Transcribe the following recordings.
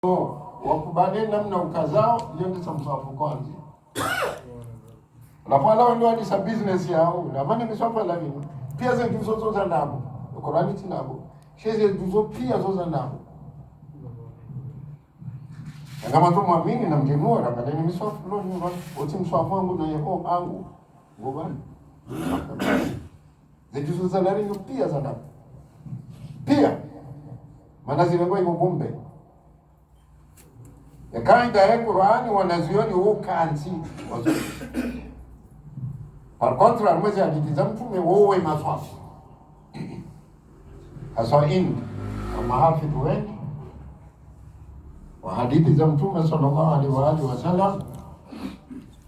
wakubane namna ukazao hiyo ndio samsafu kwanza. Unapala ndio hadi business yao na maana mishafa la nini pia za juzo za ndabo Qur'ani tinabo sheze juzo pia zo za ndabo kama tu muamini na mjenua na baadaye mishafa ndio wote mshafa wangu na yako angu ngobani za juzo za ndani pia za ndabo pia maana zilengwa iko bombe ya kaida ya Qur'ani wanazioni ukanzi wazuri. Par contra mwezi hadithi za mtume wowe maswafu hasa in mahafidh wengi wa hadithi za mtume sallallahu alaihi wasallam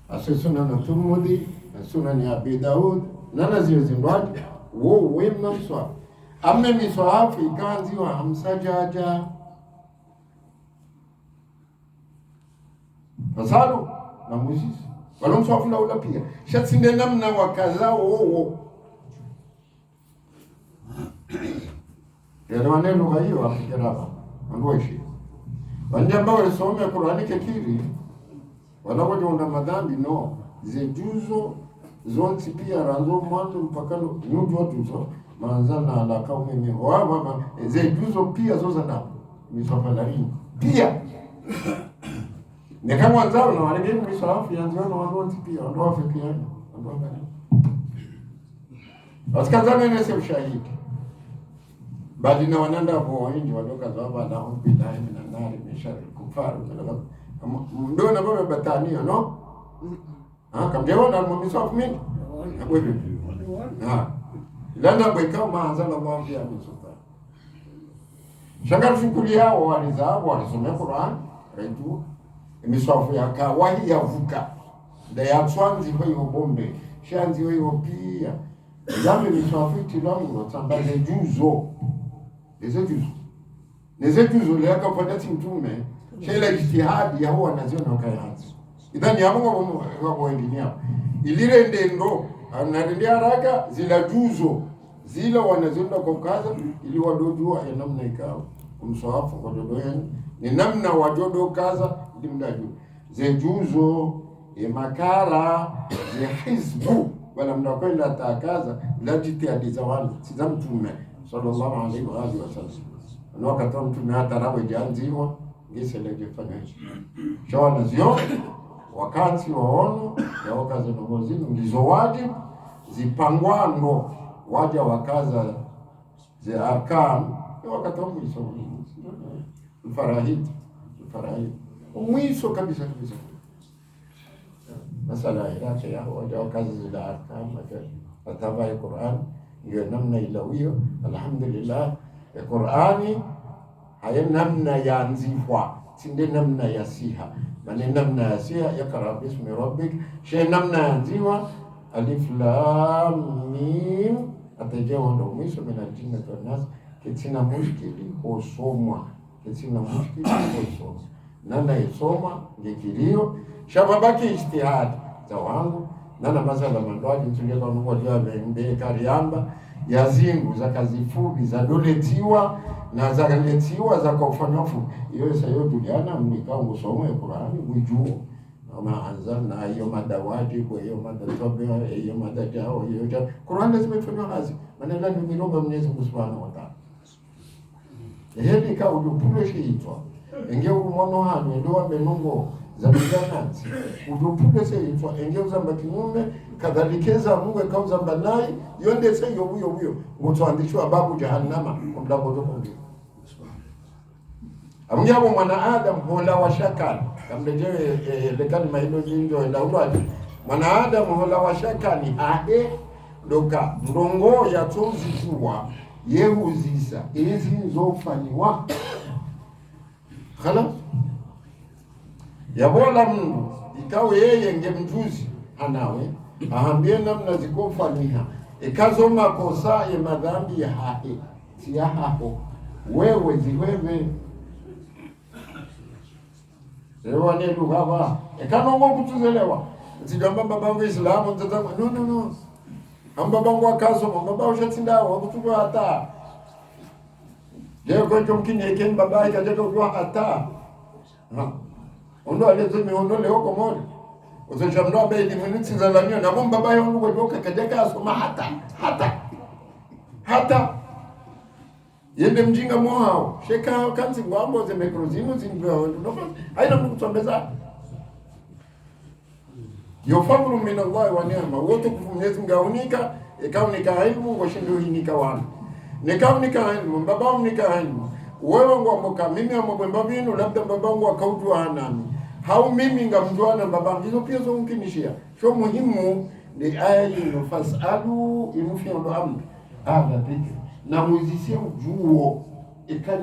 asisuna na Tirmidhi na sunan ya Abi Daud na nazizindwaji wowe maswafu amme miswafu ikanzi wa hamsajaja Masalu na Moses walomswafu na ula pia shatsinde namna wakazao wowo yana maneno kwa hiyo afikiraba andoishi wanje ambao walisoma Qur'ani kekiri wanakoje una madhambi no zejuzo zonti pia ranzo mwanzo mpaka nujo tuzo manzana ala kaume ni wa zejuzo pia zoza na miswafu na pia ni kama wazao na wale misalafu yanzio na wao pia ndio wafikiana ndio gani wasikazana na sio shahidi bali na wananda kwa wengi wadoka zaba na bidai na nari mishari kufaru ndio na baba batania no kamjewa na misalafu mingi hapo hivi landa bweka maanza na mambo ya msupa shanga shukuli hao walizao walisomea Qur'an reju miswafu ya kawahi ya vuka da ya twanzi kwa hiyo bombe shanzi hiyo pia jambo miswafu tilamu tambaze juzo nezejuzo leo kafanya mtume shela ijtihadi ya huwa naziona wakaanza idhani hapo kwa wengine ilile ndendo anaendelea haraka zila juzo zile wanaziona kwa kaza ili wadojua ya namna ikao mswafu kwa dodo ni namna wajodo kaza dimdaju zejuzo makara ya hizbu wala mnakwenda takaza la jitihadi za wale siza mtume sallallahu alaihi wasallam na wakati mtume hata rawe janziwa ngiseleje fanya shona zio wakati waono ya wakaza ngozi ndizo wajibu zipangwano waja wakaza za arkan wakati mwisho farahid mwisho kabisa masala yake ya wajao kazi za ahkam ataba ya Qur'an ndio namna ilawio alhamdulillah ya Qur'ani haya namna ya nzifwa sinde namna ya siha bali namna ya siha yakra bismi rabbik shay namna ya nziwa alif lam mim atajawa ndo mwisho min aljinnati wan nas kitina mushkili husomwa kitina mushkili husomwa nana isoma ngekilio shababaki ijtihad za wangu nana masala mandwaji ntungeka nuko dia bembe kariamba yazingu za kazi fupi za doletiwa na za kaletiwa za kufanyafu hiyo sayo duniana mnikao ngusoma Qur'ani mwijuo ama anzalna hiyo madawati kwa hiyo madatobe hiyo madajao hiyo Qur'ani lazima ifanywe kazi maana ndio mirongo Mwenyezi Mungu Subhanahu wa Ta'ala heli ka udupule shitwa enge umono hano ndio amenongo za mjanati udupule seitwa enge uzamba kimume kadhalikeza Mungu kauza mbanai yonde se yobuyo mutwandishwa babu jahannama mdago doko ndio amnyabo mwana Adam hola wa shakal kamlejewe lekani mailo jinjo enda uradi mwana Adam hola wa shakani ahe doka ndongo ya tonzi kuwa yehuzisa ezi zofanywa khala yabola Mungu ikawe yeye ngemjuzi anawe aambie namna zikofanyika ikazoma kosa ya madhambi ya hahi tia hapo wewe ziwewe leo ni baba ekanongo kutuzelewa zigamba babangu Islamu ntatama no amba bangu akazo baba ushatinda wakutuwa hata je kwa mkini eken baba ikaje kwa hata ondo alezo miondo leo kwa moja uzojamdo ambaye ni mwenzi za lamio na bomba baba yangu kwa joka kadeka asoma hata yende mjinga mwao sheka kanzi ngwambo ze mikrozinu zinbao ndo haina mkutombeza yofadhlu min Allah wa ni'ma wote kwa Mwenyezi Mungu aunika ikaunika ilmu washindu hinika wana nikaunika ilmu baba unika ilmu wewe ngomboka mimi amobemba vinu labda babangu akautwa nami hau mimi ngamjuana babangu hizo pia zo mkinishia sio muhimu ni aya ino fasalu inufiondo amri dhikri na muzisia ujuo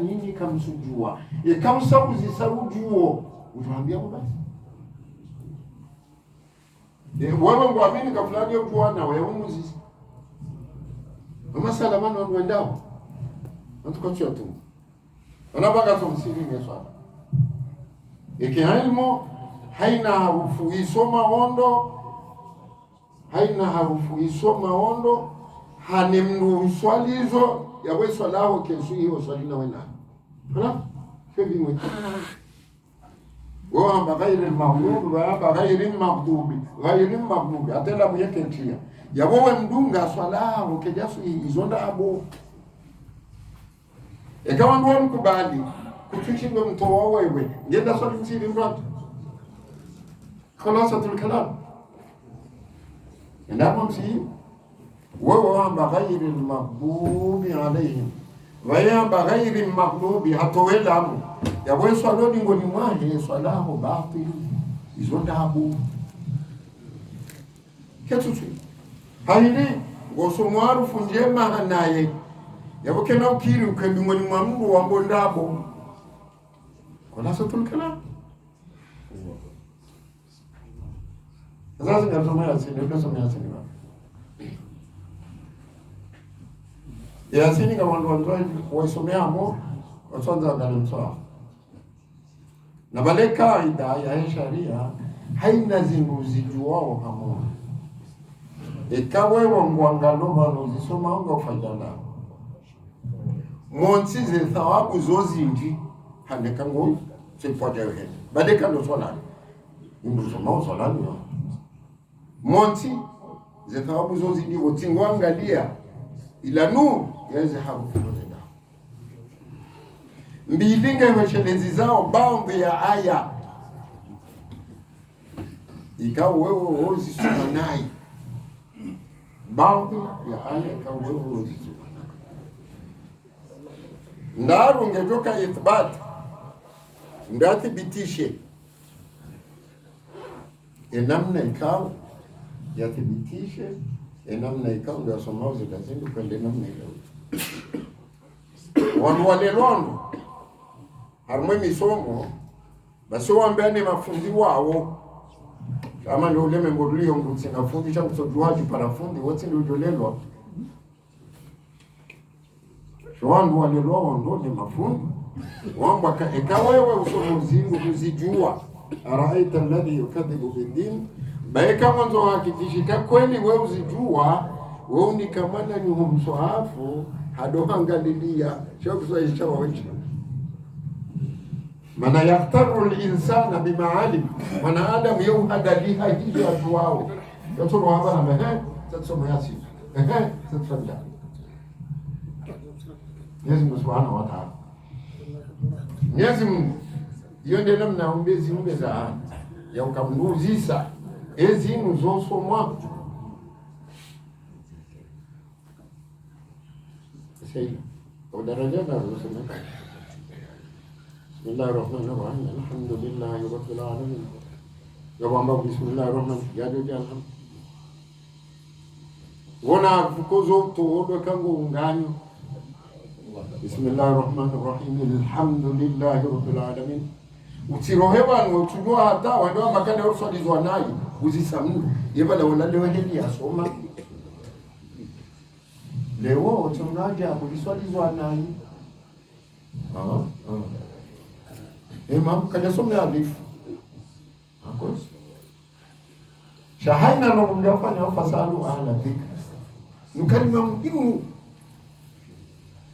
nini kamsujua ikamsa uzisa ujuo utuambia basi wewe ngwamini kafulani ujuana wewe muzisi masala mano ndao natukochia tu anabaka tumsiri swala ilmu haina harufu isoma ondo hanemnu swalizo yawe swalaho kesu hiyo swalina wena hala hivi mwe wa baghairi maghdubi wa baghairi maghdubi atela muyeke tia yawe mdunga swalaho kejasu izonda abo ekawa ndo mkubali kutushinda mtoa wewe ngenda swali msiri mratu khalasatul kalam ndapo msi wewe wamba ghairi maghdubi alayhim wayamba ghairi maghdubi hatowelamu yawe swalo ngoni mwaje swalaho batil izondabu ketutu haini ngosomwaru funjema hanaye yabokena ukiri ukembingoni mwa Mungu wambo ndabo khalasatul kalam sasa ngasoma Yasini ndio Yasini Yasini kama watu waisomea hapo waanza ngalimtoa na bale kaida ya sharia haina zijuao hamoja ikawe wangwangalo bano zisoma ngo fajana monsi ze thawabu zozindi haneka ngo sepoja wewe badeka ndo swala ndio soma swala ndio monsi ze thawabu zozindi wotingo angalia ila nu yaweze harufu ndio mbilinga weshelezi zao baadhi ya aya ikawa wewe uzisoma naye baadhi ya aya ikawa wewe uzisoma ndaru ngetoka ithbat ndathibitishe namna ikawa yathibitishe namna ikawa ndio somao zitazindu kwenda namna ile wale londo harumwe misomo basi waambiane mafundi wao kama ndio uleme ngolio ngutsinga fundi cha kutojuaji parafundi wote ndio jolelwa shwangu wale londo ni mafundi wamba ikawa wewe usomo zingu kuzijua araita alladhi yukadhibu bidin baika mwanzo hakikishika kweli wewe uzijua wewe ni kama ni mswahafu hadoangalilia sio kuswahili cha wawechi mana yaktaru al-insana bima'alim mana adam yuhadaliha hizo watu wao yote hapa na mehe tutasoma Yasin tutafanya Mwenyezi Subhanahu wa Ta'ala Mwenyezi Mungu hiyo ndio namna umbezi umbeza ya ukamnuzisa ezi nuzosomwa sasa udaraja na usema Bismillahirrahmanirrahim. Alhamdulillahi rabbil alamin. Yabamba bismillahirrahmanirrahim. Yaje jana. Wona fukozo to odo kango unganyo. Bismillahirrahmanirrahim. Alhamdulillahi rabbil alamin. Utirohewa no tujua hata wando makane orusalizwa nayi uzisamu. Yebala wala lewe heli asoma. Leo tunaja kuliswalizwa nayi. Imam kajasomea alifu akos shahaina no mjafanya fasalu ala dhikr nukalima muhimu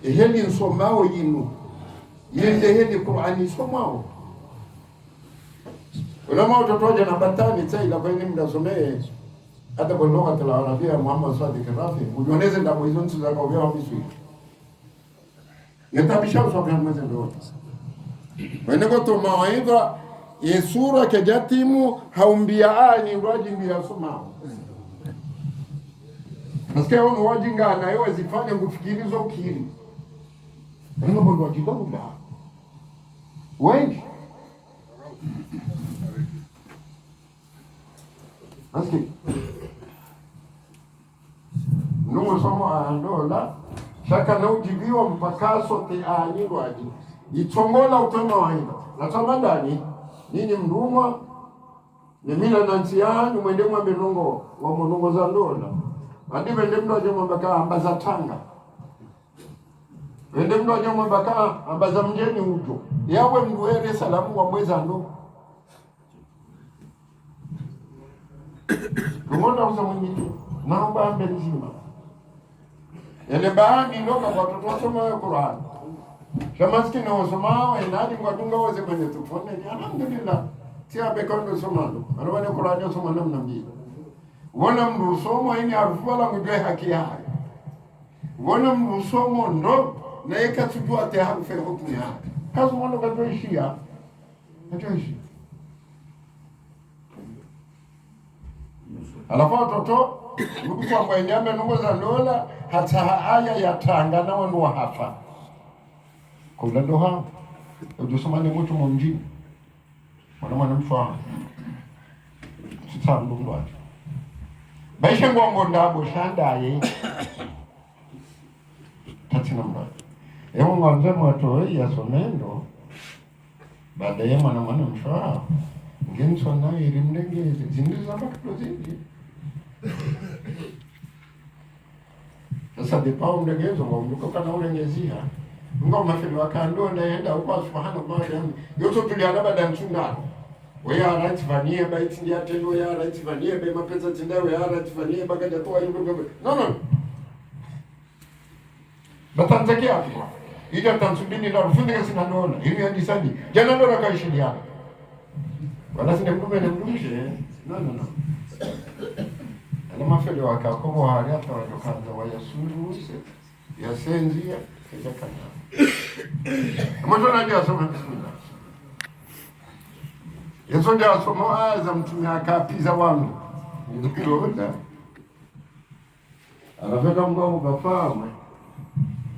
eheli nsomao yinu yende heli Qur'ani somao ulama utotoje na batani sai la kwa nini mnasomee hata kwa lugha ya Arabia Muhammad Sadiq Rafi ujoneze ndio hizo nchi za kwa vya Misri yatabisha usafiri mwezi ndio wene kwa mawaidha yesura kejatimu haumbia ani waji mbia somao nasikia wao wajinga na yeye zifanye kufikirizo kili ndio bado wajidomba wengi nasikia nungu somo andola shaka na ujibiwa mpakaso te anyirwaji itongola utema wahinda natama ndani nini mdumwa ni mila na ntiani mwende mwambe nungo wa munungo za ndola andi wende mdo aje mwambaka ambaza tanga wende mdo aje mwambaka ambaza mjeni ujo yawe mduere salamu wa mweza ndo kumona usa mwenye naomba ambe nzima yale baani ndoka kwa watoto wasoma ya Qur'an shamaski na wasoma inadi ngwadunga waze kwenye tufone alhamdulillah tia bekondo somalo arwane Qur'an yosoma namna mbili wona mrusomo ini arufala ngudwe haki yake wona mrusomo ndo na yakatujua te harufe hukumu yake kazo mwana kadwishia natoishi alafu watoto kwa kwa nyame nungo za ndola hata haya yatanga na wanu wa hafa kula ndoha ujusoma ni mtu mjini mwana mfahamu sitambu ndo baisha ngongo ndabo shandaye tatina mba ewo nganze mwato ya sonendo baadaye mwana mfahamu ngenso na irimndengeze zindiza bakto zingi sasa depao mlegezo ngomduko kana ulengezia ngoma fili wakando naenda huko subhanahu wa ta'ala yote tuliana baada mchungano wewe anatifanyia baiti ndia tendo ya anatifanyia be mapesa tindawe ya anatifanyia bakaja toa hiyo no batanzakia hapo ila tansubini na rufundi kasi na ndola hivi hadi sadi jana ndo rakaishilia wala sina mtume na mtumishe no alama fili wakakomo hali hata watokanza wayasuru yasenzia kajakana mwanzo najua soma bismillah yeso ndio somo za mtume akapiza wangu ndio anafika mgongo kafahamu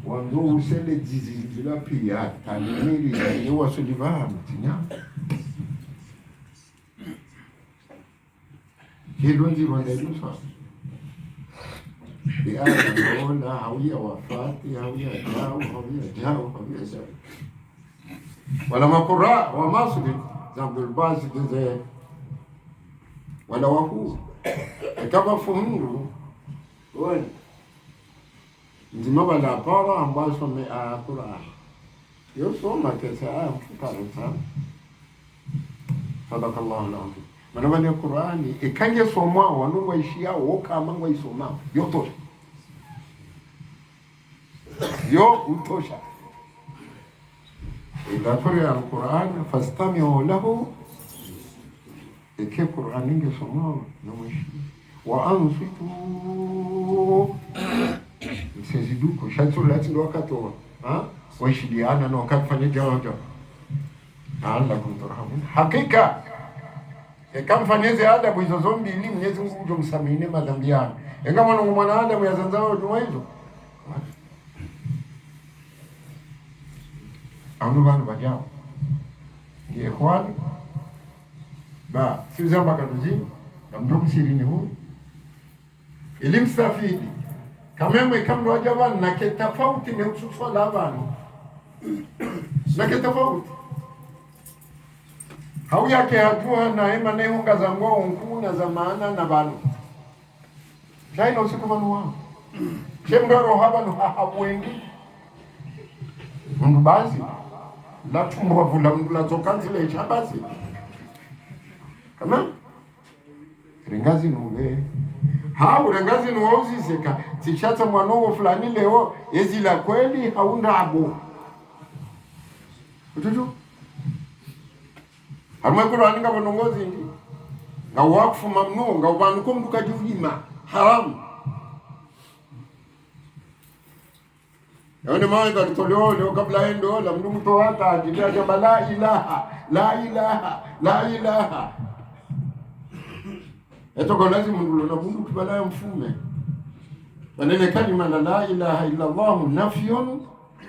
wanzo usende jizi bila pia tanimiri ya wasilivahamu tinya hilo ndio wandelusa biana hawia wafati hawia jao sawa wala makura wa masjid Abdul Basit ze wala wakuu kama fungu wala nzima wala para ambazo me Qur'an yo soma kesa mfukarata sadakallahu alazim manabani Qur'ani ikanje soma wanungwa ishia woka mangwa isoma yoto yo utosha إذا قرئ القرآن فاستمعوا له إكي قرآن نيجي سماه نمشي وأنصتوا سيزيدوكو شاتو لاتي لوكاتو ويشديانا نوكات فنجاوجا لعلكم ترحمون حقيقة كم فنيزي آدم وإذا زومبي لي mwenyezi Mungu ujomsamini madhambi yake ingawa mwana Adam yazanzao jumaizo Aunubanu bajao ni ikhwani ba sizamba kaduzi na mdomo sirini huu ilimstafidi kameme kamro ajaban na ketafauti ni ususwa labanu na ketafauti hau yake hajua na ema nehunga za ngoo nkuna za maana na banu shaino usiku manu wao shemdoro habanu hahabwengi mundu basi la tumwa vula mdula zokanzile chabasi kama rengazi nuwe rengazi nuwe seka tishata mwanogo fulani leo ezi la kweli haunda abo ututu harma Qur'ani nga bonongozi ndi nga wakfu mamnu nga ubanu ko mduka jujima haram yone maana tulio kabla endo la mdu mtu hata ajibia kama la ilaha la ilaha la ilaha eto kwa lazima mdu na mungu kibala mfume wanene kalima la ilaha illa Allah nafyun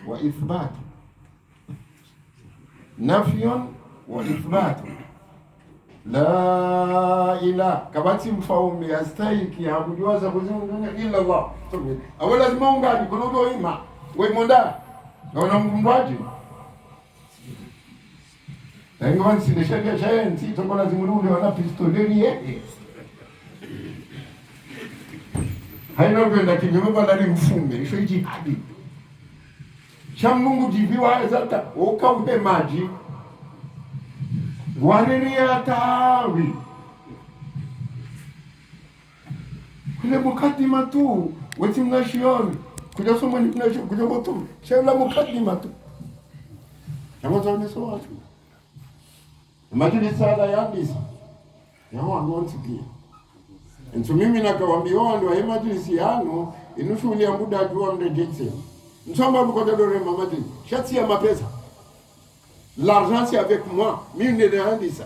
wa ithbat nafyun wa ithbat la ilaha kabati mfaume astahiki abudiwa za kuzungumza illa Allah awala lazima ungani kono ima wewe monda na unamgumbaji na ingo wansi de shaka shaenti toko lazima rudi wana pistoleri yeye haina kwenda kinyume bali mfume isho jihadi cha Mungu jibiwa zata ukaupe maji waneria tawi kule mukadima tu weti mnashioni kuja soma ni kunasho kuja botum shela mukadima tu kama zaone so watu imagine sala yandis yawa nonti pia nto mimi nakawaambia ndio hii majlisi yanu inushuli ya muda jua mrejetse nsamba lukoda dore mama jini shati ya mapesa l'argent c'est avec moi mimi ndio handisa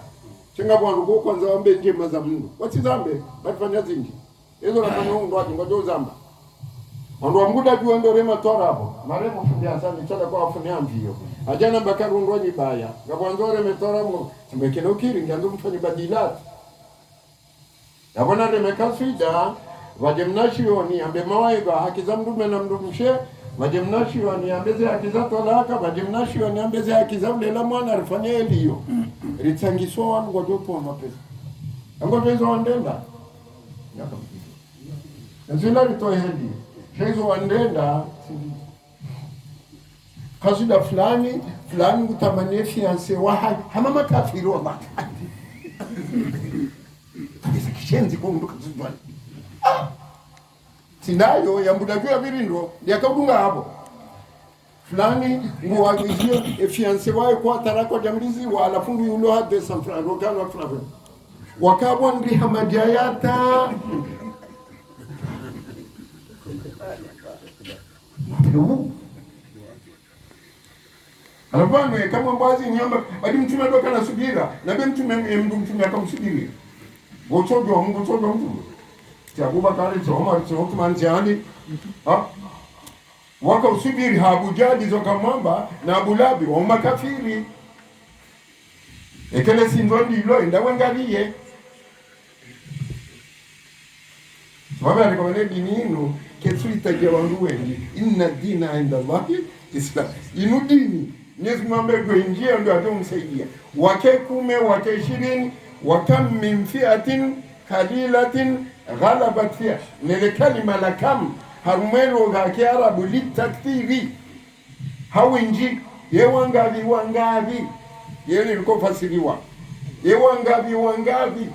chenga bwana kwa kwanza wambe njema za Mungu wati zambe batafanya zingi hizo nafanya ungu watu ngojo zamba ndo muda jua ndio rema tora hapo maremo fundia sana chana kwa afunia mbio ajana bakaru ndo ni baya ngabwanzo reme tora mo mbekeno ukiri ngando mfanye badilati yabona remeka swida wajemnashioni ambe mawaiga hakiza mdume na mdumshe wajemnashioni ambeze hakiza tolaka wajemnashioni ambeze hakiza mlela mwana rifanye eliyo ritsangiso wanu kwa jopo mapesa ngo bezo wandenda nzila ritoe hedi hezo wandenda kasida fulani kutamanie fiancé wa hamama kafiri wa kishenzi kwa mduka zidwani sinayo ya muda kwa birindo yakabunga hapo fulani ngo wagizio fiancé wae kwa tarako jamlizi wa alafungu yulo hade San Francisco kana fulani wakabwa ndi hamadiyata alafano kama mbazi nyamba badi mtume ndo kana subira na be mtume akamsubiri Gochojo Mungu gochojo Mungu. Tia Abubakar Omar Uthman Jani. Waka usubiri Abu Jali zokamwamba na Abu Labi wa makafiri. Ekele sindondi ilo ndawangaliye. Sababu alikomene dinino kesuita jawangu wengi. Inna dina inda Allahi Islam. Inu dini Mwenyezi Mungu njia ndio atomsaidia. Wake 10 wake 20 wakam min fi'atin qalilatin ghalabat fi'a nile kalima la kam harumelo ga kiarabu litakthiri hawinji wangavi yeye liko fasiriwa wangavi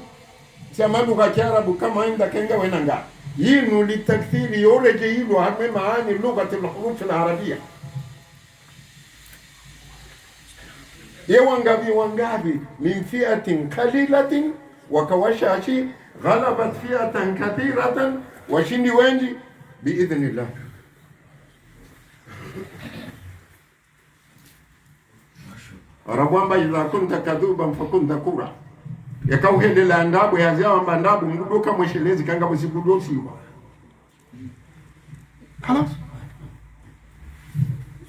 sema lugha kiarabu kama inda kenga wenanga yinu litakthiri yoreje hilo hame maani lugha al-huruf al-arabia wangavi min fi'atin qalilatin wakawashashi ghalabat fi'atan kathiratan washindi wengi biidhnillah arabwamba idha kunta kadhuban fakunta kura yakauhendela ndabu yazao ndabu mdudoka mweshelezi kanga bosibudosiwa khalas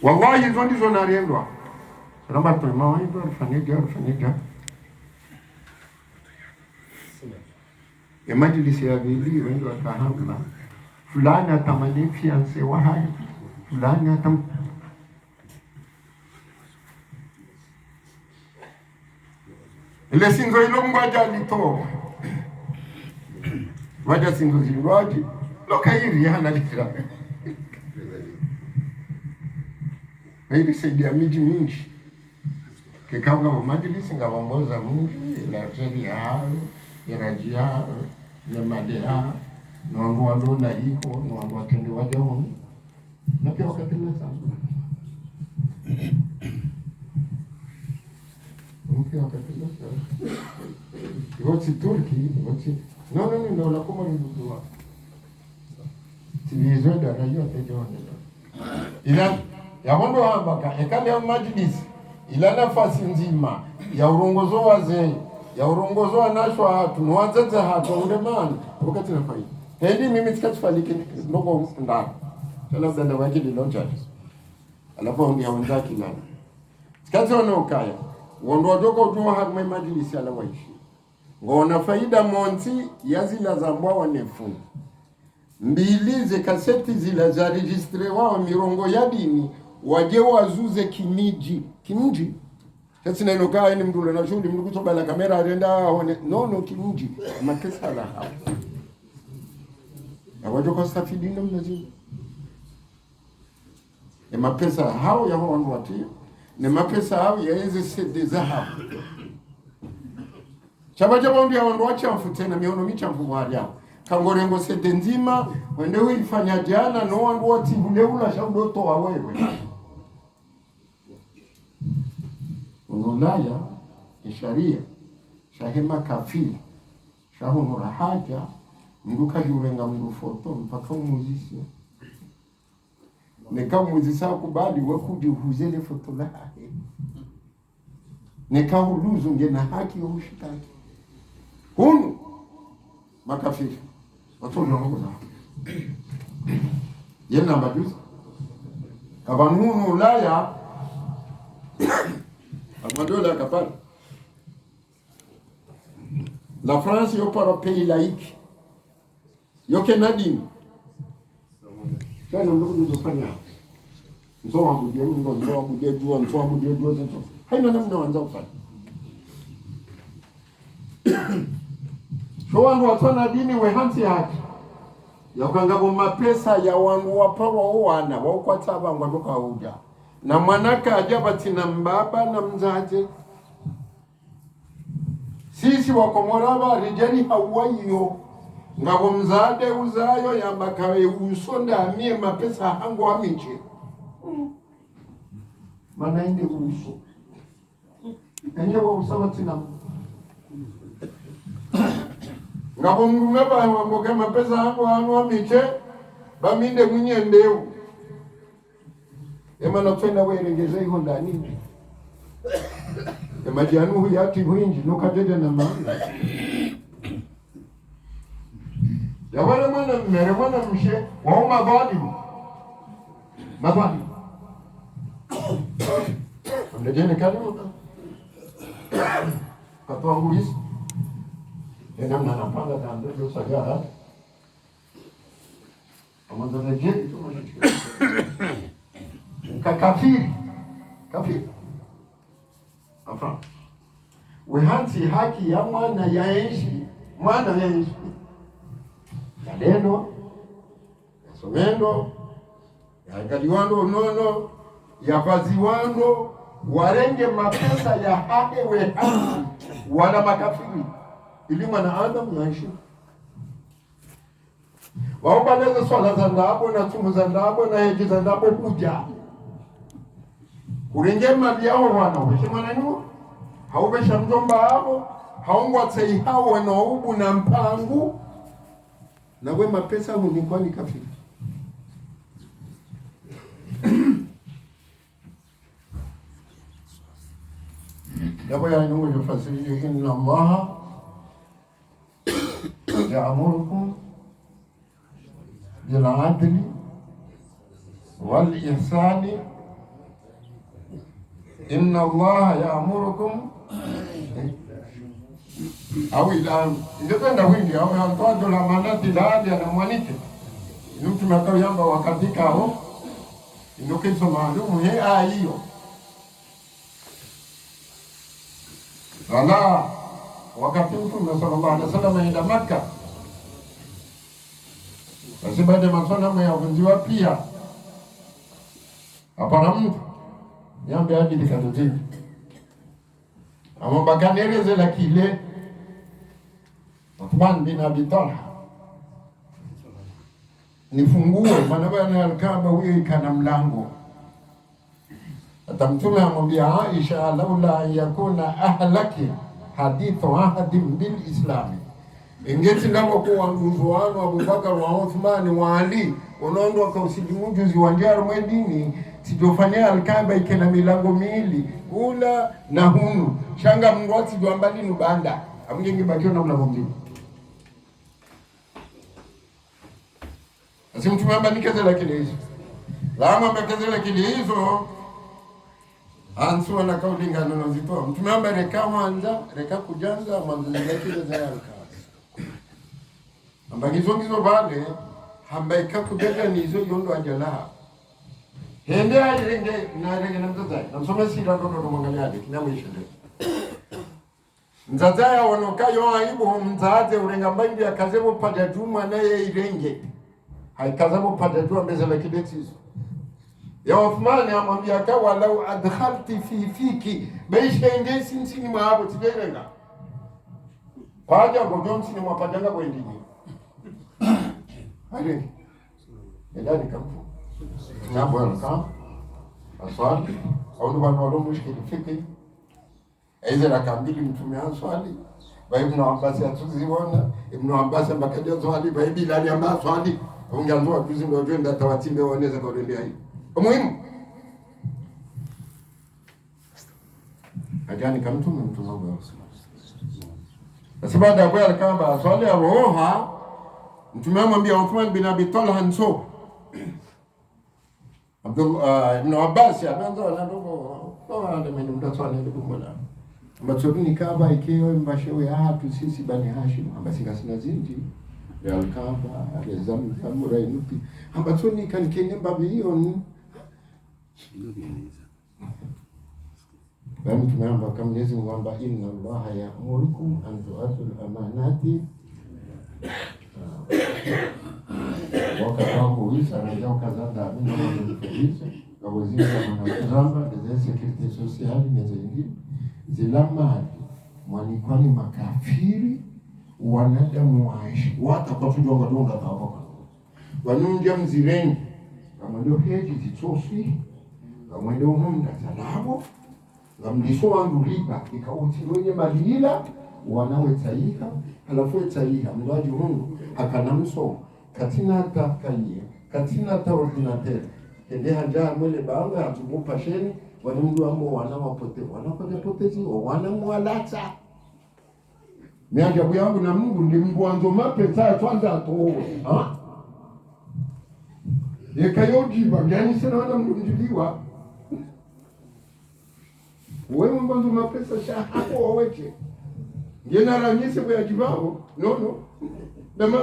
wallahi hizo ndizo narendwa Ramba prima hivyo alifanyika. Ya majlisi ya vili wengi wakahamna. Fulani atamani fiancé wa hai. Fulani ile singo ilo mwaja lito. Waja singo zilwaji. Loka hiri hana likira. Hili saidia miji mingi. Kikauga majlisi ngabongoza mungi ila teri yao iraji yao nemade yao nwangu walona hiko nwangu wakendi wajahoni na pia wakati na sana mpya wakati yote Turki yote no la koma ndugu wa tibizo da rayo tejoane ila yabondo hambaka ekali ya majlis ila nafasi nzima ya urongozo wazee ya urongozo wanashwa tunuanza hapo ule man wakati na faida hendi mimi tikachifaliki ndogo ndani labda na wajili locha alafu ndio wenzake nani tikati wanokaya wondo dogo utuwa hakma majlis ala waishi ngona faida monti yazila za mbwa wanefu mbili ze kaseti zila za registre wao mirongo ya dini waje wazuze kimiji sasa neno kaa ni mtu na shughuli mtu kutoka na kamera arenda one no kimiji makesa la hapo awajo kwa stafidi ndo mnazima ni mapesa hao ya wangu watia ni mapesa hao ya hizi sede za hapo chaba ndio wangu wacha mfutena miono michamfu wali yao kangorengo sede nzima wende uifanya jana no wangu wati ule ula shaudo toa wewe Ulaya kisharia shahema kafiri shahunura haja mduka jurenga mdu foto mpaka umuzisi neka umuzisa kubali wakuji uhuzele foto lahe neka uluzu ngena haki ushitaki hunu makafiri watu wangu na yena majuzi kabanu Ulaya Amadola capable. La France est pas un pays laïque. Yo Canadien. Ça nous nous fanya. Nous sommes haina namna wanza kufanya. Kwa watona dini we hansi haki. Yakangabo mapesa ya wangu wapawa wana waukwata bangwa ndoka uja. Na mwanaka ajaba tina mbaba na mzaje sisi wakomoraba rijali hawaiyo ngabo mzade uzayo ya makawe usonda amie mapesa hangu amiche mana inde uso enyewa usawa tina ngabo mrumeba wangoke mapesa hangu amiche baminde mwenye ndeu ema napenda weregeze hiyo ndani ema janu huyu ati huinji nukadede na maana ya wale mwana mshe wao mabadi ndejeni karibu katoa huisi namna napanga ndio sagara amanda ndejeni tumashika kafiri enfin wehansi haki ya mwana yaenshi neno somendo yakaliwando nono yapaziwando warenge mapesa ya hake wehansi wana makafiri ili mwana Adamu yaishi waombaleze swala za ndabo na tumu za ndabo na heji za ndabo kuja kuringe mali yao wana ubeshimana niwo haubesha mjomba hapo haungwa tsei hao wanaubu na mpangu na we mapesa hunikuwa ni kafiri yabo ya nungu yufasiri inna Allaha ya'murukum bil adli wal ihsani inna Allaha ya'murukum au ila independa wingi au yantoa la manati laadi na mwanike mtu makao yamba wakatika hao ndokezo maalumu hiyo wala wakati Mtume sallallahu alaihi wasallam aenda Makka basi baada ya maswala yavunjiwa pia hapana mtu yambe hadi likatotini ambakaneleze la kile Uthman bin Abi Talha nifungue maana bwana al-Kaaba huyo ikana mlango hata Mtume amwambia Aisha, laula an yakuna ahlaki hadithu ahadin bil islami, ingeti ndavo kuwa mzuano Abubakar wa Uthmani wa Ali unaondwa kwa usilimu juzi wa njaro mwedini sijofanya Alkaba ikena milango miili ula na hunu shanga mngwati juambali nubanda amgengi bakio na mlango mzima. Asi Mtume amba nikezela kile hizo lama mbekezela kile hizo ansuwa na kaulingana na zitoa Mtume amba reka wanza reka kujanza mwanzo zile za Alkaba amba gizo vale hamba ikakubega nizo yondo ajala hende ayenge na renge na mzazai na msome sira ndo mwangalia kinamu ishende mzazai wanokayo aibu mzaate urenga mbaindi akazebo pada juma naye irenge haikazebo pada juma mbeza la kidetizo ya Uthmani amwambia kawa lau adkhalti fi fiki beisha ende sinsini maabo tijerenga paja godon sini mwapadanga kwendini hali ndani kampo jambo alka aswali au ndo wano mushkili fiki aiza rakambili Mtume aswali ba Ibn Abbas atuziona Ibn Abbas mbakaja swali ba Bilal amba swali unganzoa kuzi ndo twenda tawatimbe waoneza kwa ndio hii muhimu ajani kamtume Mtume wa basi baada ya kwa kama swali ya roha Mtume amwambia Uthman bin Abi Talha nso Ibn Abbas anaanza na ndogo kwa ndio mimi mtaswali ndio kumwona ambatsoni kaba ikiwa mbashewe hatu sisi bani Hashim ambasika sina zinji ya Al-Kaaba ya Zamzam rainuti ambatsoni kanikene mbabe hiyo ni bali tumeamba kama Mwenyezi Mungu kwamba inna Allaha ya'murukum an tu'atu al-amanati wakati Isa anajua kazanda mimi ndio nifundisha kwa waziri wa mwanazamba za security social na zingine zilama mwanikwani makafiri wanadamu waishi watakapojua ngodonga hapo wanunja mzireni kama ndio heji zitosi kama ndio munda salabo ngamdiso wangu lipa ikauti wenye malila wanawe taiha halafu taiha mlaji Mungu akanamso katina takaye katina ta ordinateur ende hanja mwele bawe atubupa sheni wani mdu ambao wanapotezi wanamwalata miajabu yangu na Mungu ndi mwanzo mape saa kwanza atowe yekayojiba gani sana wana mjiliwa wewe mwanzo mapesa shahako waweche ngena ranyise kwa jibao no dama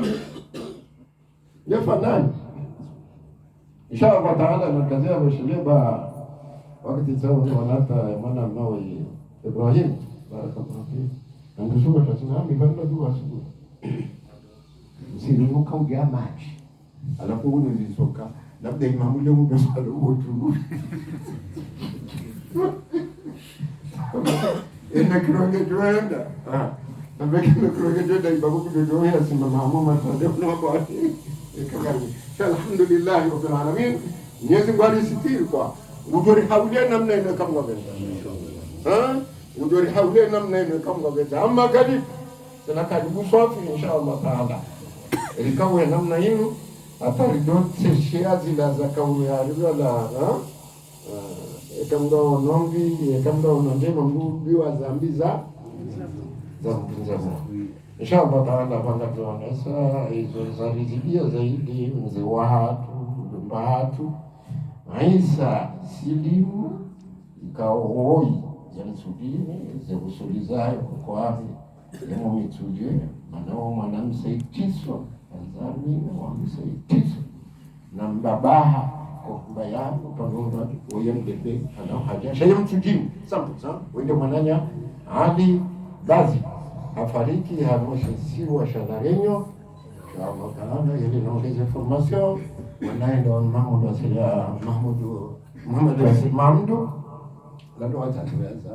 ya fanani inshallah taala na kazi ya shileba wakati zao wanata mwana mnao Ibrahim barakallahu fihi ndio tunasimama bado dua asubuhi msiruka ujia maji alafu ule nilisoka labda imamu leo mtasalo wote ina kironge tuenda na kironge tuenda ibabu kidogo ya simama mama ndio kwa ikakani alhamdulillah rabbil alamin Mwenyezi Mungu alisitiri kwa udori haulia namna ile kama wabeza udori haulia namna ile kama wabeza amma kadi sana karibu sote inshallah taala ilikawa namna hiyo ataridote shia zila za kauya la ekamda onombi ekamda ononjema mbubi wa zambi za mpinzani inshallah taala banda tuonesa hizo za rizibia zaidi mzee wa hatu mbatu Isa silimu ikaoi yani sudini zekusulizayo kwa wapi lemo mituje manao mwanamsaitiso Tanzania wamsaitiso na mbabaha kwa kubayana pamoja oye mbebe anao haja shayo mtujini sample wende mwananya Ali Bazi afariki hamoshisiwa shanarenyo kama kana ile inaongeza information wanaenda Mahmud Wasila Muhammad Wasil Mamdu la ndo atatuweza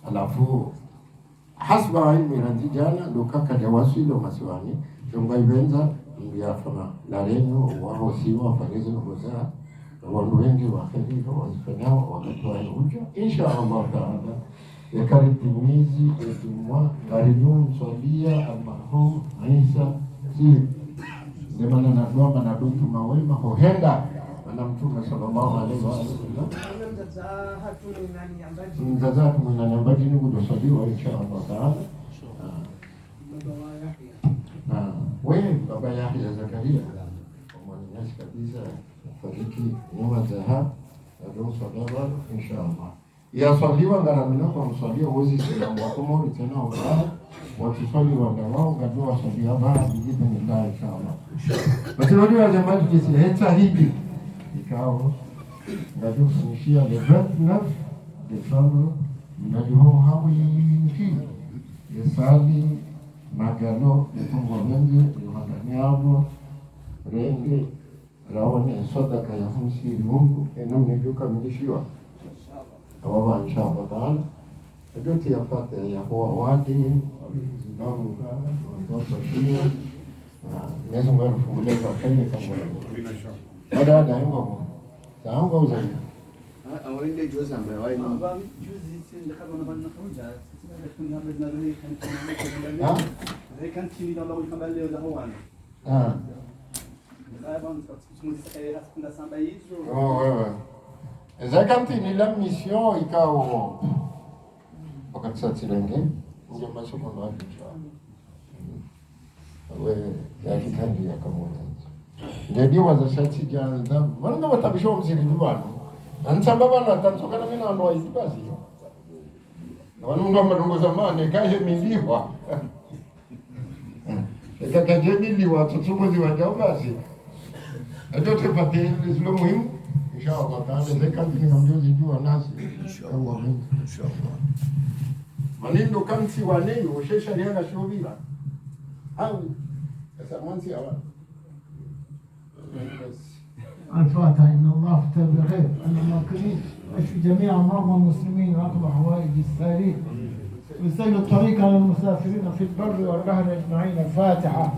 alafu hasba ilmi ranjana ndo kaka jawasilo masiwani chunga ibenza ndia fama la renyo wao siwa farizo ngoza Watu wengi wakheri wazifanyao wakatoa hujja insha Allah taala yakaribimizi etumwa garijun swalia almarhum Isa si demana na dua na dutu mawema hohenda na Mtume sallallahu alaihi wasallam mzazatu mwana nambaji ni kudosaliwa insha Allah taala. Wewe baba Yahya Zakaria mwananyasi kabisa fariki nyuma zaha ndio sallallahu insha Allah yasaliwa ngaramina kwa msalia wozi salamu wako mori tena watusali wandawao gadua salia baa bijibu ni ndaya insha Allah. Basi wajua jamani kisi heta hivi ikao gadua sanishia le 29 Desembre mnajuho hawi nchi yesali magano mtungo mengi yohana hapo renge raone sadaka ya hamsi Mungu enamne kamilishiwa Allah inshallah taala yote yapate ya kwa wadi zinao watoto shule Mwenyezi Mungu afungulie kwa kile kama baada ya hapo taanga uzani awende juzi ambaye wao juzi si kama nakuja sisi tunabadilina leo kan زي كان تيمي لو يكمل له ده هو عنده إذا كانت نيلا ميسيون يكاو وقت ساتيلنجي نجيب ما شو كنا نشوف ويا كان لي كمان jadi wazashaji jana wana watabisho mzili duano ansambaba na tansokana mimi na ndo hizi basi na wanunga madongo zamani kaje miliwa Kakajeni watoto wajao basi. Ndio tupate zile muhimu. Inshallah taala zekanti ngamjozi jua nasi. Inshallah. Inshallah. Manindo kanti waneyo ushesha lianga shobira. Au sasa mwanzi hawa. الفاتحة إن الله فتح بخير أن الله كريم يشفي جميع مرضى المسلمين وأقضى حوائج السائلين ويسهل الطريق على المسافرين في البر والبحر أجمعين. الفاتحة.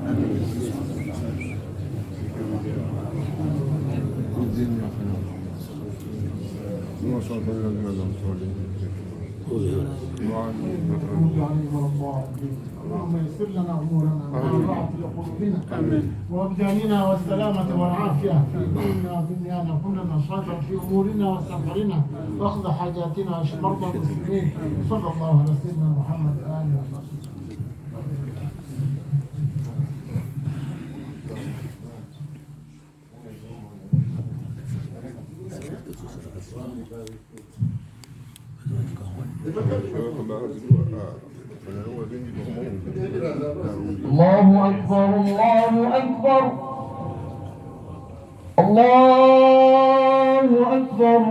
اللهم يسر لنا امورنا وارفع في قلوبنا وابداننا والسلامه والعافيه في ديننا ودنيانا كلنا صالحا في امورنا وسفرنا واخذ حاجاتنا واشف مرضى المسلمين. صلى الله على سيدنا محمد واله وصحبه. الله أكبر الله أكبر الله أكبر.